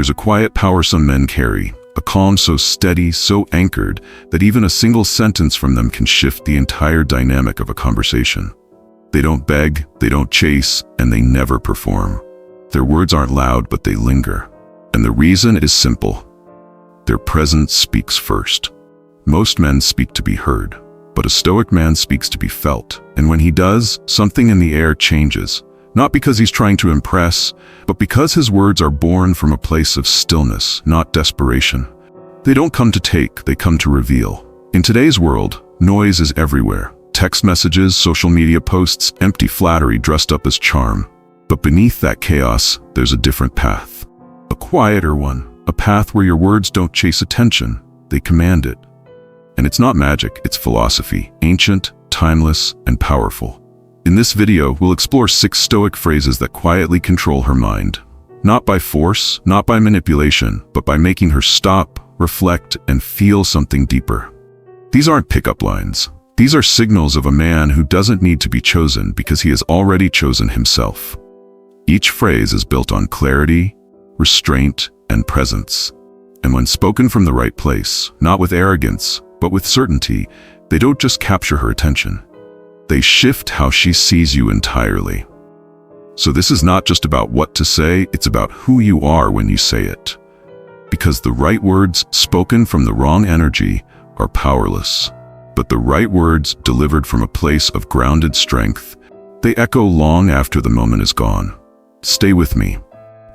There's a quiet power some men carry, a calm so steady, so anchored, that even a single sentence from them can shift the entire dynamic of a conversation. They don't beg, they don't chase, and they never perform. Their words aren't loud, but they linger. And the reason is simple. Their presence speaks first. Most men speak to be heard, but a Stoic man speaks to be felt. And when he does, something in the air changes. Not because he's trying to impress, but because his words are born from a place of stillness, not desperation. They don't come to take, they come to reveal. In today's world, noise is everywhere. Text messages, social media posts, empty flattery dressed up as charm. But beneath that chaos, there's a different path. A quieter one, a path where your words don't chase attention, they command it. And it's not magic, it's philosophy, ancient, timeless, and powerful. In this video, we'll explore 6 Stoic phrases that quietly control her mind. Not by force, not by manipulation, but by making her stop, reflect, and feel something deeper. These aren't pickup lines. These are signals of a man who doesn't need to be chosen because he has already chosen himself. Each phrase is built on clarity, restraint, and presence. And when spoken from the right place, not with arrogance, but with certainty, they don't just capture her attention. They shift how she sees you entirely. So this is not just about what to say, it's about who you are when you say it. Because the right words spoken from the wrong energy are powerless. But the right words delivered from a place of grounded strength, they echo long after the moment is gone. Stay with me.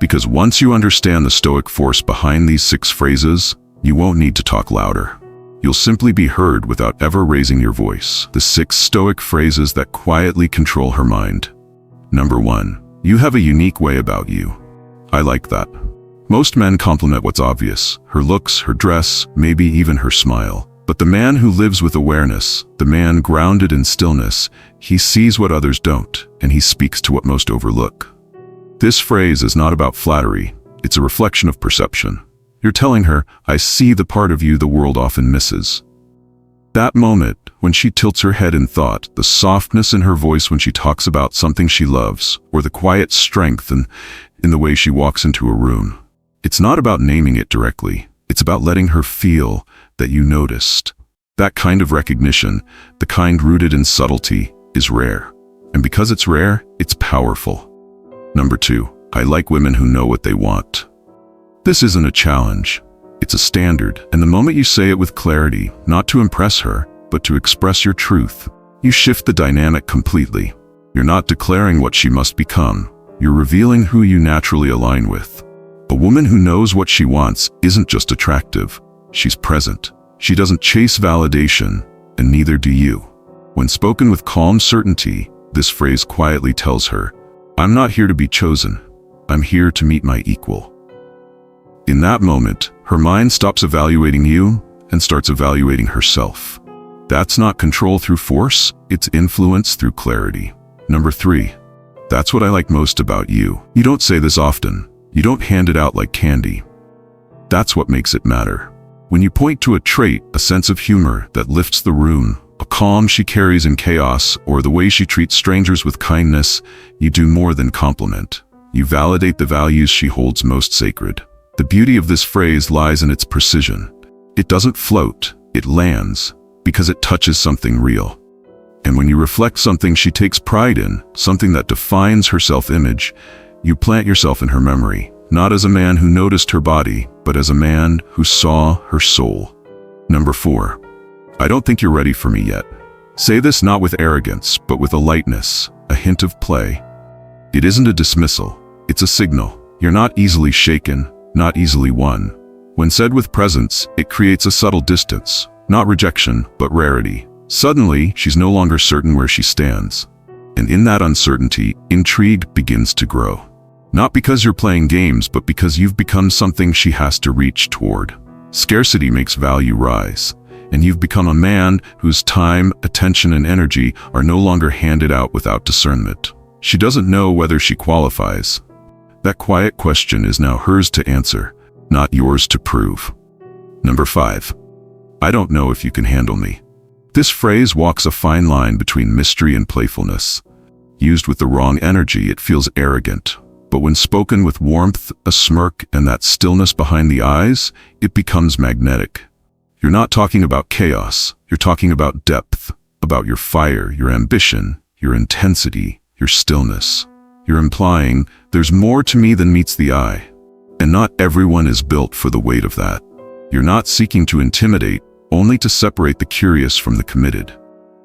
Because once you understand the Stoic force behind these 6 phrases, you won't need to talk louder. You'll simply be heard without ever raising your voice. The 6 Stoic phrases that quietly control her mind. Number 1. You have a unique way about you. I like that. Most men compliment what's obvious, her looks, her dress, maybe even her smile. But the man who lives with awareness, the man grounded in stillness, he sees what others don't, and he speaks to what most overlook. This phrase is not about flattery, it's a reflection of perception. You're telling her, I see the part of you the world often misses. That moment, when she tilts her head in thought, the softness in her voice when she talks about something she loves, or the quiet strength in the way she walks into a room. It's not about naming it directly, it's about letting her feel that you noticed. That kind of recognition, the kind rooted in subtlety, is rare. And because it's rare, it's powerful. Number 2, I like women who know what they want. This isn't a challenge, it's a standard, and the moment you say it with clarity, not to impress her, but to express your truth, you shift the dynamic completely. You're not declaring what she must become, you're revealing who you naturally align with. A woman who knows what she wants isn't just attractive, she's present. She doesn't chase validation, and neither do you. When spoken with calm certainty, this phrase quietly tells her, I'm not here to be chosen, I'm here to meet my equal. In that moment, her mind stops evaluating you and starts evaluating herself. That's not control through force, it's influence through clarity. Number 3, that's what I like most about you. You don't say this often, you don't hand it out like candy. That's what makes it matter. When you point to a trait, a sense of humor that lifts the room, a calm she carries in chaos, or the way she treats strangers with kindness, you do more than compliment. You validate the values she holds most sacred. The beauty of this phrase lies in its precision. It doesn't float, it lands, because it touches something real. And when you reflect something she takes pride in, something that defines her self-image, you plant yourself in her memory, not as a man who noticed her body, but as a man who saw her soul. Number 4, I don't think you're ready for me yet. Say this not with arrogance, but with a lightness, a hint of play. It isn't a dismissal, it's a signal. You're not easily shaken, not easily won. When said with presence, it creates a subtle distance, not rejection, but rarity. Suddenly, she's no longer certain where she stands. And in that uncertainty, intrigue begins to grow. Not because you're playing games, but because you've become something she has to reach toward. Scarcity makes value rise, and you've become a man whose time, attention, and energy are no longer handed out without discernment. She doesn't know whether she qualifies. That quiet question is now hers to answer, not yours to prove. Number 5, I don't know if you can handle me. This phrase walks a fine line between mystery and playfulness. Used with the wrong energy, it feels arrogant. But when spoken with warmth, a smirk, and that stillness behind the eyes, it becomes magnetic. You're not talking about chaos. You're talking about depth, about your fire, your ambition, your intensity, your stillness. You're implying, there's more to me than meets the eye. And not everyone is built for the weight of that. You're not seeking to intimidate, only to separate the curious from the committed.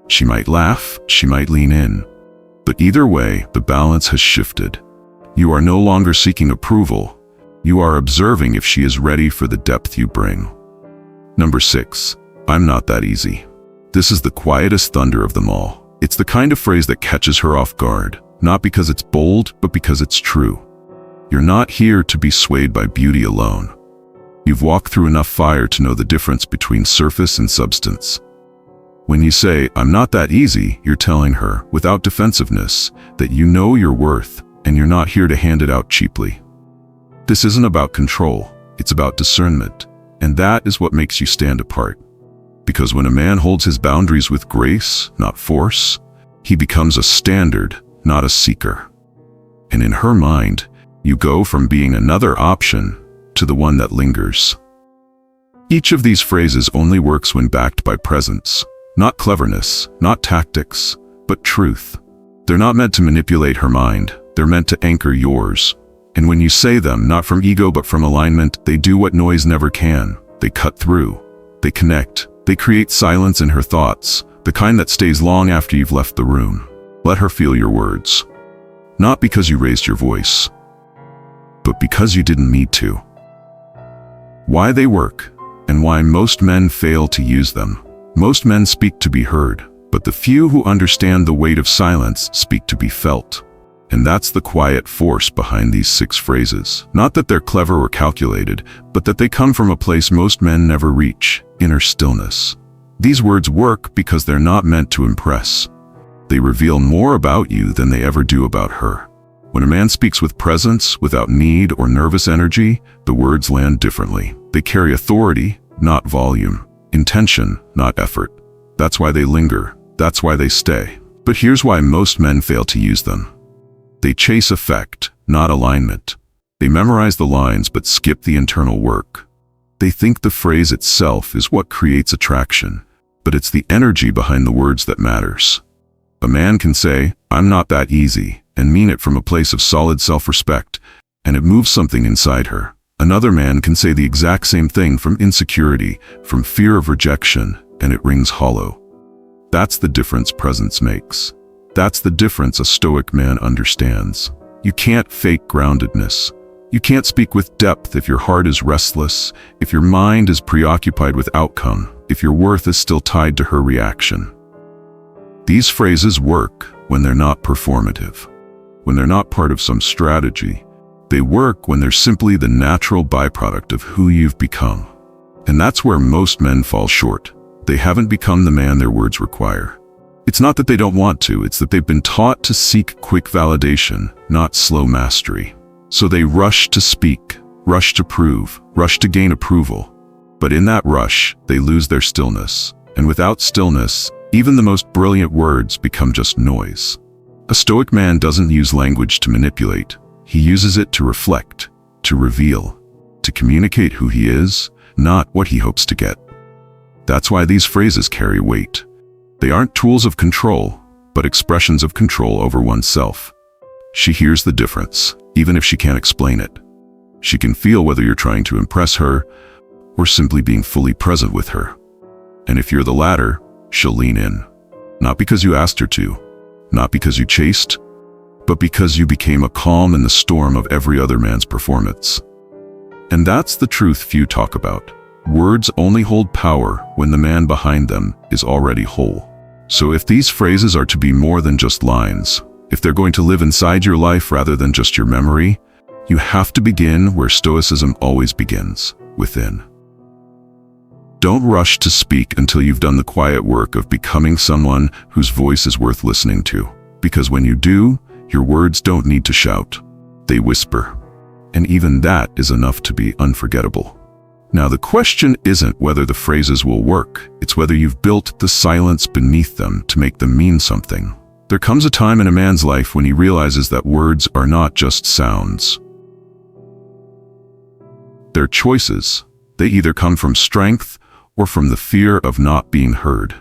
She might laugh, she might lean in. But either way, the balance has shifted. You are no longer seeking approval. You are observing if she is ready for the depth you bring. Number 6. I'm not that easy. This is the quietest thunder of them all. It's the kind of phrase that catches her off guard, not because it's bold, but because it's true. You're not here to be swayed by beauty alone. You've walked through enough fire to know the difference between surface and substance. When you say, I'm not that easy, you're telling her, without defensiveness, that you know your worth, and you're not here to hand it out cheaply. This isn't about control, it's about discernment, and that is what makes you stand apart. Because when a man holds his boundaries with grace, not force, he becomes a standard, not a seeker. And in her mind, you go from being another option to the one that lingers. Each of these phrases only works when backed by presence, not cleverness, not tactics, but truth. They're not meant to manipulate her mind, they're meant to anchor yours. And when you say them, not from ego but from alignment, they do what noise never can. They cut through, they connect, they create silence in her thoughts, the kind that stays long after you've left the room. Let her feel your words. Not because you raised your voice, but because you didn't need to. Why they work, and why most men fail to use them. Most men speak to be heard, but the few who understand the weight of silence speak to be felt. And that's the quiet force behind these 6 phrases. Not that they're clever or calculated, but that they come from a place most men never reach, inner stillness. These words work because they're not meant to impress. They reveal more about you than they ever do about her. When a man speaks with presence, without need or nervous energy, the words land differently. They carry authority, not volume. Intention, not effort. That's why they linger. That's why they stay. But here's why most men fail to use them. They chase effect, not alignment. They memorize the lines but skip the internal work. They think the phrase itself is what creates attraction, but it's the energy behind the words that matters. A man can say, I'm not that easy, and mean it from a place of solid self-respect, and it moves something inside her. Another man can say the exact same thing from insecurity, from fear of rejection, and it rings hollow. That's the difference presence makes. That's the difference a Stoic man understands. You can't fake groundedness. You can't speak with depth if your heart is restless, if your mind is preoccupied with outcome, if your worth is still tied to her reaction. These phrases work when they're not performative, when they're not part of some strategy. They work when they're simply the natural byproduct of who you've become. And that's where most men fall short. They haven't become the man their words require. It's not that they don't want to, it's that they've been taught to seek quick validation, not slow mastery. So they rush to speak, rush to prove, rush to gain approval. But in that rush, they lose their stillness. And without stillness, even the most brilliant words become just noise. A Stoic man doesn't use language to manipulate. He uses it to reflect, to reveal, to communicate who he is, not what he hopes to get. That's why these phrases carry weight. They aren't tools of control, but expressions of control over oneself. She hears the difference, even if she can't explain it. She can feel whether you're trying to impress her or simply being fully present with her. And if you're the latter, she'll lean in. Not because you asked her to, not because you chased, but because you became a calm in the storm of every other man's performance. And that's the truth few talk about. Words only hold power when the man behind them is already whole. So if these phrases are to be more than just lines, if they're going to live inside your life rather than just your memory, you have to begin where Stoicism always begins, within. Don't rush to speak until you've done the quiet work of becoming someone whose voice is worth listening to. Because when you do, your words don't need to shout. They whisper. And even that is enough to be unforgettable. Now the question isn't whether the phrases will work, it's whether you've built the silence beneath them to make them mean something. There comes a time in a man's life when he realizes that words are not just sounds. They're choices. They either come from strength or from the fear of not being heard.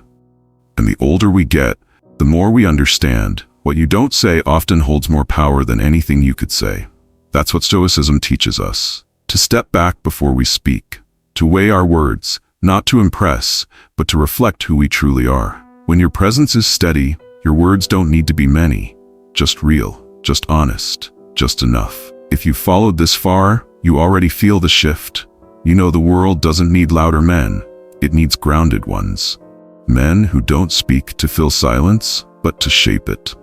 And the older we get, the more we understand what you don't say often holds more power than anything you could say. That's what Stoicism teaches us. To step back before we speak. To weigh our words, not to impress, but to reflect who we truly are. When your presence is steady, your words don't need to be many. Just real, just honest, just enough. If you followed this far, you already feel the shift. You know the world doesn't need louder men. It needs grounded ones. Men who don't speak to fill silence, but to shape it.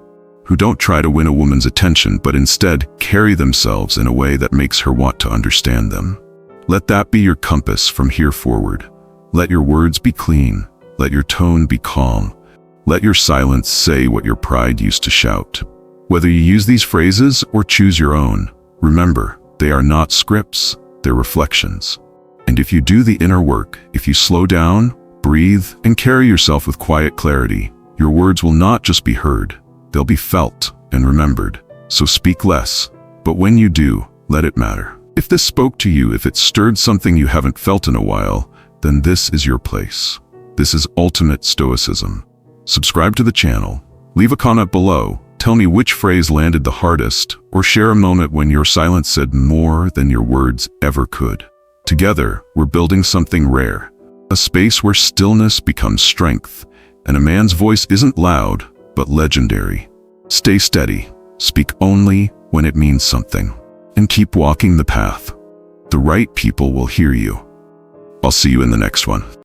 Who don't try to win a woman's attention, but instead carry themselves in a way that makes her want to understand them. Let that be your compass from here forward. Let your words be clean. Let your tone be calm. Let your silence say what your pride used to shout. Whether you use these phrases or choose your own, remember, they are not scripts, they're reflections. And if you do the inner work, if you slow down, breathe, and carry yourself with quiet clarity, your words will not just be heard, they'll be felt and remembered. So speak less, but when you do, let it matter. If this spoke to you, if it stirred something you haven't felt in a while, then this is your place. This is ultimate Stoicism. Subscribe to the channel, leave a comment below, tell me which phrase landed the hardest, or share a moment when your silence said more than your words ever could. Together, we're building something rare, a space where stillness becomes strength, and a man's voice isn't loud, but legendary. Stay steady, speak only when it means something, and keep walking the path. The right people will hear you. I'll see you in the next one.